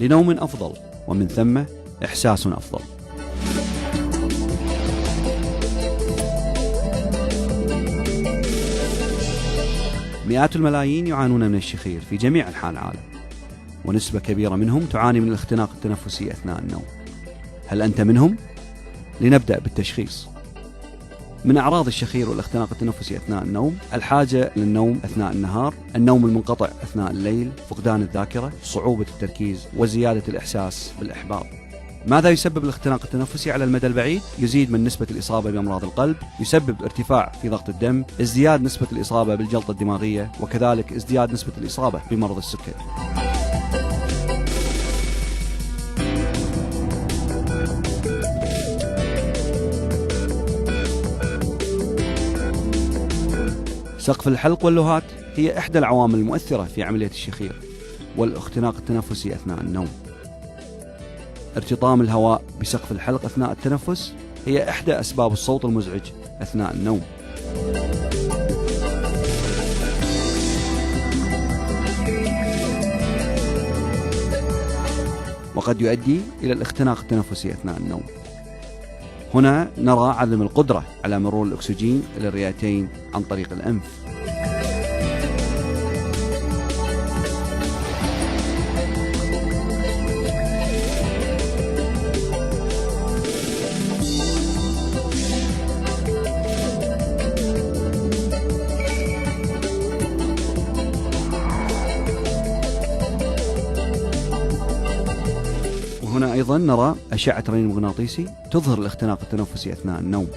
لنوم أفضل، ومن ثم إحساس أفضل. مئات الملايين يعانون من الشخير في جميع أنحاء العالم، ونسبة كبيرة منهم تعاني من الاختناق التنفسي أثناء النوم. هل أنت منهم؟ لنبدأ بالتشخيص. من أعراض الشخير والاختناق التنفسي أثناء النوم: الحاجة للنوم أثناء النهار، النوم المنقطع أثناء الليل، فقدان الذاكرة، صعوبة التركيز، وزيادة الإحساس بالإحباط. ماذا يسبب الاختناق التنفسي على المدى البعيد؟ يزيد من نسبة الإصابة بأمراض القلب، يسبب ارتفاع في ضغط الدم، ازدياد نسبة الإصابة بالجلطة الدماغية، وكذلك ازدياد نسبة الإصابة بمرض السكري. سقف الحلق واللهات هي إحدى العوامل المؤثرة في عملية الشخير والاختناق التنفسي أثناء النوم. ارتطام الهواء بسقف الحلق أثناء التنفس هي إحدى أسباب الصوت المزعج أثناء النوم. وقد يؤدي إلى الاختناق التنفسي أثناء النوم. هنا نرى عدم القدرة على مرور الأكسجين إلى الرئتين عن طريق الأنف. وهنا أيضا نرى أشعة رنين مغناطيسي تظهر الاختناق التنفسي أثناء النوم.